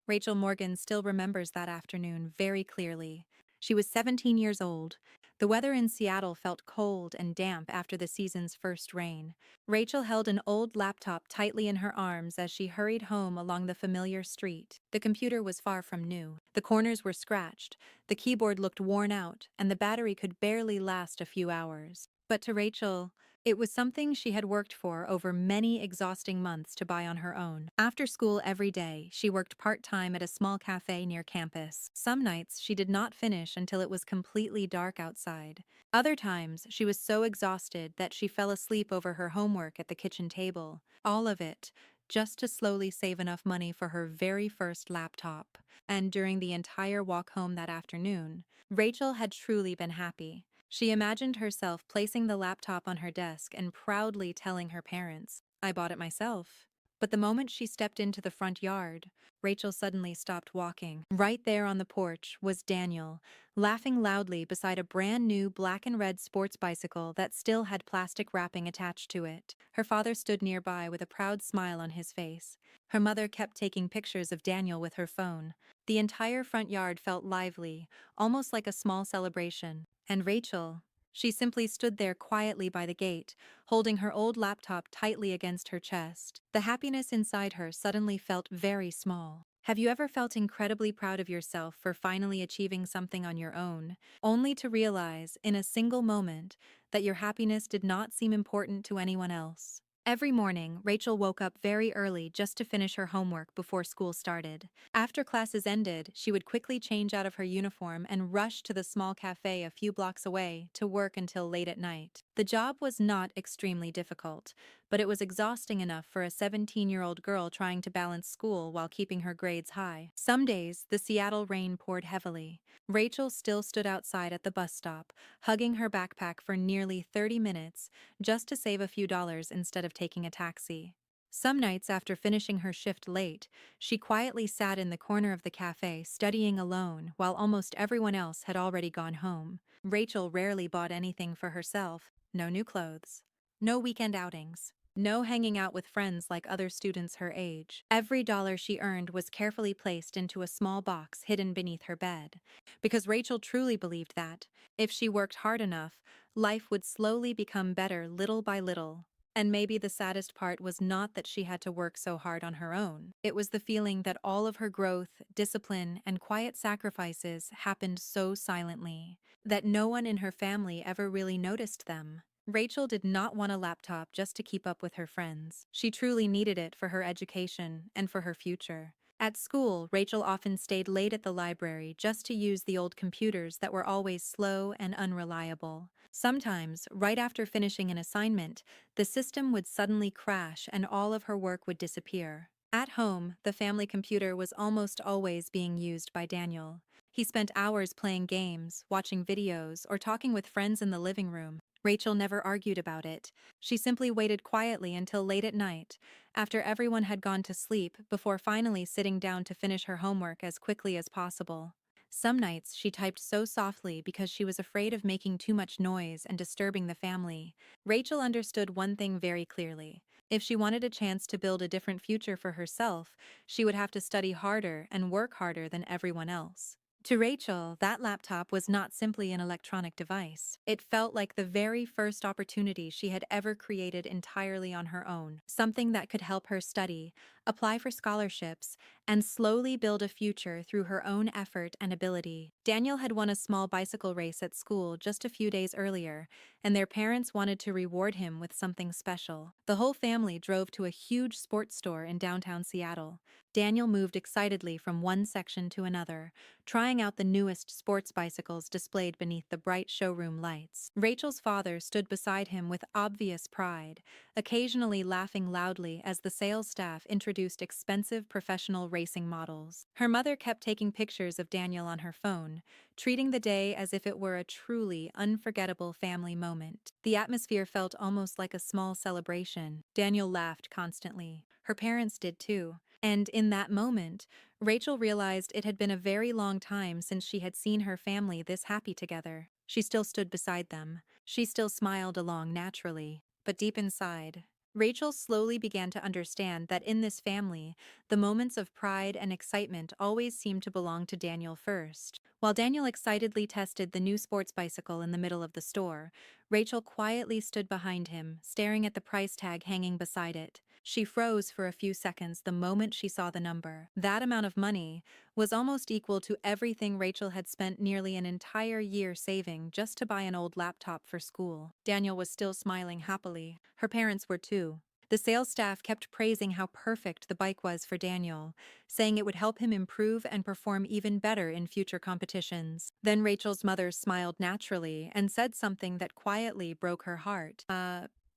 Rachel Morgan still remembers that afternoon very clearly. She was 17 years old. The weather in Seattle felt cold and damp after the season's first rain. Rachel held an old laptop tightly in her arms as she hurried home along the familiar street. The computer was far from new. The corners were scratched, the keyboard looked worn out, and the battery could barely last a few hours. But to Rachel, it was something she had worked for over many exhausting months to buy on her own. After school every day, she worked part-time at a small cafe near campus. Some nights, she did not finish until it was completely dark outside. Other times, she was so exhausted that she fell asleep over her homework at the kitchen table. All of it, just to slowly save enough money for her very first laptop. And during the entire walk home that afternoon, Rachel had truly been happy. She imagined herself placing the laptop on her desk and proudly telling her parents, "I bought it myself." But the moment she stepped into the front yard, Rachel suddenly stopped walking. Right there on the porch was Daniel, laughing loudly beside a brand new black and red sports bicycle that still had plastic wrapping attached to it. Her father stood nearby with a proud smile on his face. Her mother kept taking pictures of Daniel with her phone. The entire front yard felt lively, almost like a small celebration. And Rachel, she simply stood there quietly by the gate, holding her old laptop tightly against her chest. The happiness inside her suddenly felt very small. Have you ever felt incredibly proud of yourself for finally achieving something on your own, only to realize, in a single moment, that your happiness did not seem important to anyone else? Every morning, Rachel woke up very early just to finish her homework before school started. After classes ended, she would quickly change out of her uniform and rush to the small cafe a few blocks away to work until late at night. The job was not extremely difficult, but it was exhausting enough for a 17-year-old girl trying to balance school while keeping her grades high. Some days, the Seattle rain poured heavily. Rachel still stood outside at the bus stop, hugging her backpack for nearly 30 minutes, just to save a few dollars instead of taking a taxi. Some nights after finishing her shift late, she quietly sat in the corner of the cafe studying alone while almost everyone else had already gone home. Rachel rarely bought anything for herself, no new clothes, no weekend outings, no hanging out with friends like other students her age. Every dollar she earned was carefully placed into a small box hidden beneath her bed, because Rachel truly believed that, if she worked hard enough, life would slowly become better little by little. And maybe the saddest part was not that she had to work so hard on her own. It was the feeling that all of her growth, discipline, and quiet sacrifices happened so silently, that no one in her family ever really noticed them. Rachel did not want a laptop just to keep up with her friends. She truly needed it for her education and for her future. At school, Rachel often stayed late at the library just to use the old computers that were always slow and unreliable. Sometimes, right after finishing an assignment, the system would suddenly crash and all of her work would disappear. At home, the family computer was almost always being used by Daniel. He spent hours playing games, watching videos, or talking with friends in the living room. Rachel never argued about it. She simply waited quietly until late at night, after everyone had gone to sleep, before finally sitting down to finish her homework as quickly as possible. Some nights she typed so softly because she was afraid of making too much noise and disturbing the family. Rachel understood one thing very clearly. If she wanted a chance to build a different future for herself, she would have to study harder and work harder than everyone else. To Rachel, that laptop was not simply an electronic device. It felt like the very first opportunity she had ever created entirely on her own, something that could help her study, apply for scholarships, and slowly build a future through her own effort and ability. Daniel had won a small bicycle race at school just a few days earlier, and their parents wanted to reward him with something special. The whole family drove to a huge sports store in downtown Seattle. Daniel moved excitedly from one section to another, trying out the newest sports bicycles displayed beneath the bright showroom lights. Rachel's father stood beside him with obvious pride, occasionally laughing loudly as the sales staff introduced expensive professional racing models. Her mother kept taking pictures of Daniel on her phone, treating the day as if it were a truly unforgettable family moment. The atmosphere felt almost like a small celebration. Daniel laughed constantly. Her parents did too. And in that moment, Rachel realized it had been a very long time since she had seen her family this happy together. She still stood beside them. She still smiled along naturally. But deep inside, Rachel slowly began to understand that in this family, the moments of pride and excitement always seemed to belong to Daniel first. While Daniel excitedly tested the new sports bicycle in the middle of the store, Rachel quietly stood behind him, staring at the price tag hanging beside it. She froze for a few seconds the moment she saw the number. That amount of money was almost equal to everything Rachel had spent nearly an entire year saving just to buy an old laptop for school. Daniel was still smiling happily. Her parents were too. The sales staff kept praising how perfect the bike was for Daniel, saying it would help him improve and perform even better in future competitions. Then Rachel's mother smiled naturally and said something that quietly broke her heart.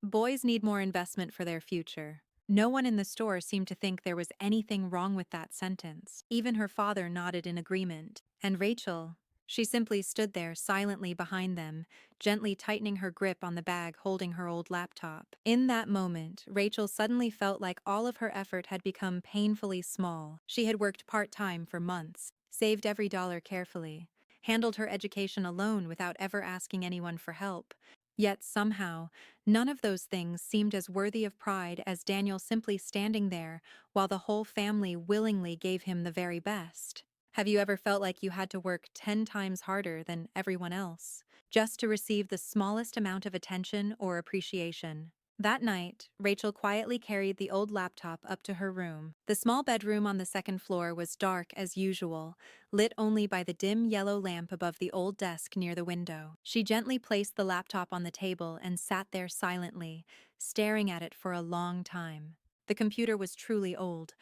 Boys need more investment for their future. No one in the store seemed to think there was anything wrong with that sentence. Even her father nodded in agreement. And Rachel, she simply stood there silently behind them, gently tightening her grip on the bag holding her old laptop. In that moment, Rachel suddenly felt like all of her effort had become painfully small. She had worked part-time for months, saved every dollar carefully, handled her education alone without ever asking anyone for help. Yet somehow, none of those things seemed as worthy of pride as Daniel simply standing there while the whole family willingly gave him the very best. Have you ever felt like you had to work 10 times harder than everyone else just to receive the smallest amount of attention or appreciation? That night, Rachel quietly carried the old laptop up to her room. The small bedroom on the second floor was dark as usual, lit only by the dim yellow lamp above the old desk near the window. She gently placed the laptop on the table and sat there silently, staring at it for a long time. The computer was truly old.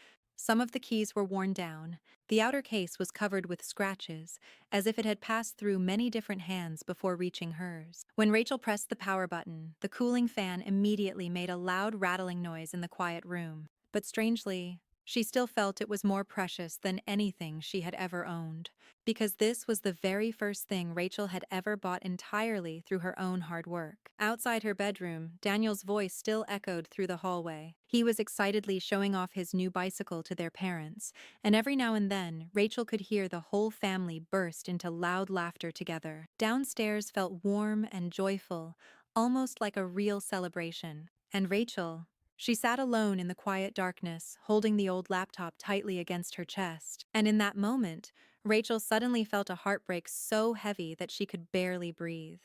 Some of the keys were worn down. The outer case was covered with scratches, as if it had passed through many different hands before reaching hers. When Rachel pressed the power button, the cooling fan immediately made a loud rattling noise in the quiet room. But strangely, she still felt it was more precious than anything she had ever owned, because this was the very first thing Rachel had ever bought entirely through her own hard work. Outside her bedroom, Daniel's voice still echoed through the hallway. He was excitedly showing off his new bicycle to their parents, and every now and then, Rachel could hear the whole family burst into loud laughter together. Downstairs felt warm and joyful, almost like a real celebration. And Rachel, she sat alone in the quiet darkness, holding the old laptop tightly against her chest. And in that moment, Rachel suddenly felt a heartbreak so heavy that she could barely breathe.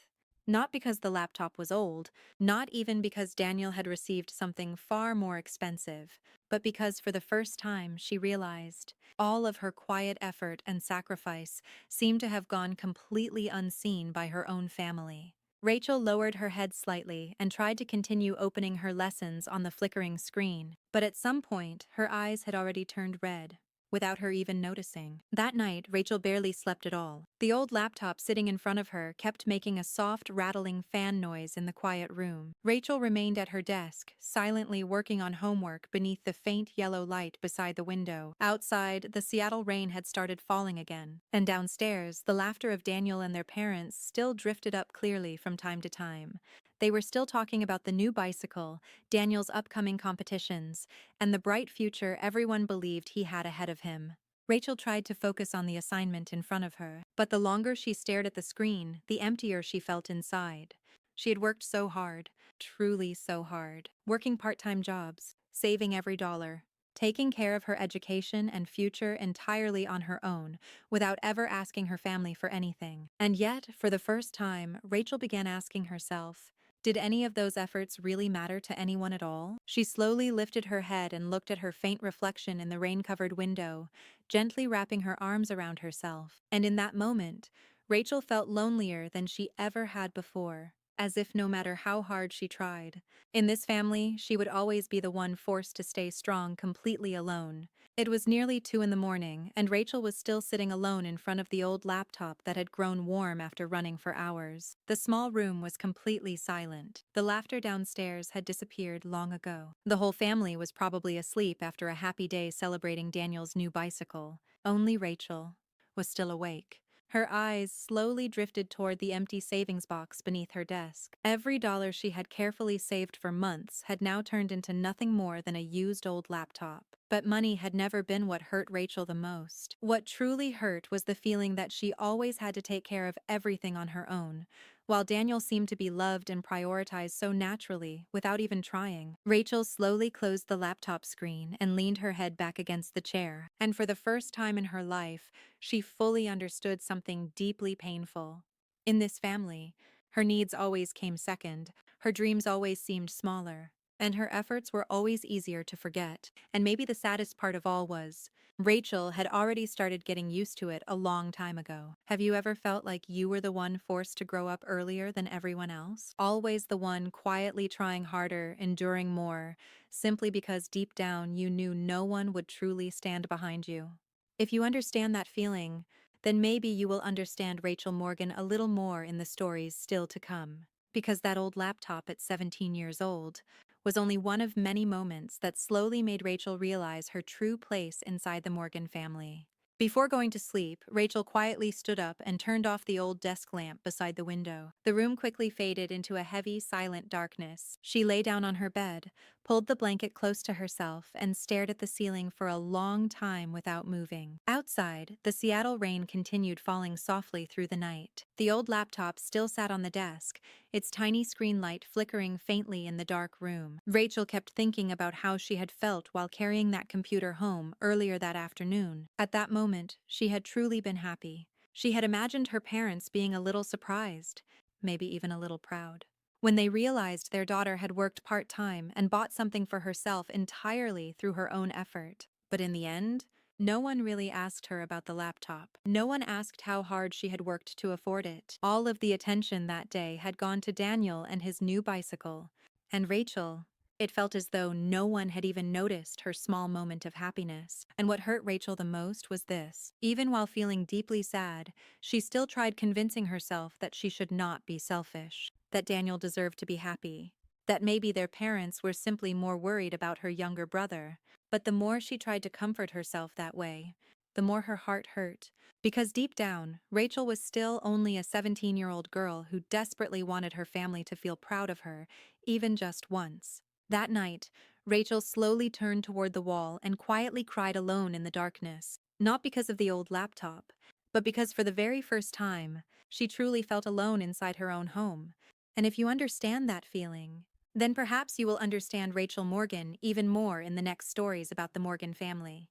Not because the laptop was old, not even because Daniel had received something far more expensive, but because for the first time she realized all of her quiet effort and sacrifice seemed to have gone completely unseen by her own family. Rachel lowered her head slightly and tried to continue opening her lessons on the flickering screen, but at some point her eyes had already turned red, without her even noticing. That night, Rachel barely slept at all. The old laptop sitting in front of her kept making a soft, rattling fan noise in the quiet room. Rachel remained at her desk, silently working on homework beneath the faint yellow light beside the window. Outside, the Seattle rain had started falling again, and downstairs, the laughter of Daniel and their parents still drifted up clearly from time to time. They were still talking about the new bicycle, Daniel's upcoming competitions, and the bright future everyone believed he had ahead of him. Rachel tried to focus on the assignment in front of her, but the longer she stared at the screen, the emptier she felt inside. She had worked so hard, truly so hard, working part-time jobs, saving every dollar, taking care of her education and future entirely on her own, without ever asking her family for anything. And yet, for the first time, Rachel began asking herself, did any of those efforts really matter to anyone at all? She slowly lifted her head and looked at her faint reflection in the rain-covered window, gently wrapping her arms around herself. And in that moment, Rachel felt lonelier than she ever had before, as if no matter how hard she tried. In this family, she would always be the one forced to stay strong completely alone. It was nearly 2 in the morning, and Rachel was still sitting alone in front of the old laptop that had grown warm after running for hours. The small room was completely silent. The laughter downstairs had disappeared long ago. The whole family was probably asleep after a happy day celebrating Daniel's new bicycle. Only Rachel was still awake. Her eyes slowly drifted toward the empty savings box beneath her desk. Every dollar she had carefully saved for months had now turned into nothing more than a used old laptop. But money had never been what hurt Rachel the most. What truly hurt was the feeling that she always had to take care of everything on her own, while Daniel seemed to be loved and prioritized so naturally, without even trying. Rachel slowly closed the laptop screen and leaned her head back against the chair, and for the first time in her life, she fully understood something deeply painful. In this family, her needs always came second, her dreams always seemed smaller, and her efforts were always easier to forget. And maybe the saddest part of all was, Rachel had already started getting used to it a long time ago. Have you ever felt like you were the one forced to grow up earlier than everyone else? Always the one quietly trying harder, enduring more, simply because deep down you knew no one would truly stand behind you. If you understand that feeling, then maybe you will understand Rachel Morgan a little more in the stories still to come. Because that old laptop at 17 years old was only one of many moments that slowly made Rachel realize her true place inside the Morgan family. Before going to sleep, Rachel quietly stood up and turned off the old desk lamp beside the window. The room quickly faded into a heavy, silent darkness. She lay down on her bed, pulled the blanket close to herself, and stared at the ceiling for a long time without moving. Outside, the Seattle rain continued falling softly through the night. The old laptop still sat on the desk, its tiny screen light flickering faintly in the dark room. Rachel kept thinking about how she had felt while carrying that computer home earlier that afternoon. At that moment, she had truly been happy. She had imagined her parents being a little surprised, maybe even a little proud, when they realized their daughter had worked part-time and bought something for herself entirely through her own effort. But in the end, no one really asked her about the laptop. No one asked how hard she had worked to afford it. All of the attention that day had gone to Daniel and his new bicycle. And Rachel, it felt as though no one had even noticed her small moment of happiness. And what hurt Rachel the most was this. Even while feeling deeply sad, she still tried convincing herself that she should not be selfish, that Daniel deserved to be happy, that maybe their parents were simply more worried about her younger brother. But the more she tried to comfort herself that way, the more her heart hurt. Because deep down, Rachel was still only a 17-year-old girl who desperately wanted her family to feel proud of her, even just once. That night, Rachel slowly turned toward the wall and quietly cried alone in the darkness, not because of the old laptop, but because for the very first time, she truly felt alone inside her own home. And if you understand that feeling, then perhaps you will understand Rachel Morgan even more in the next stories about the Morgan family.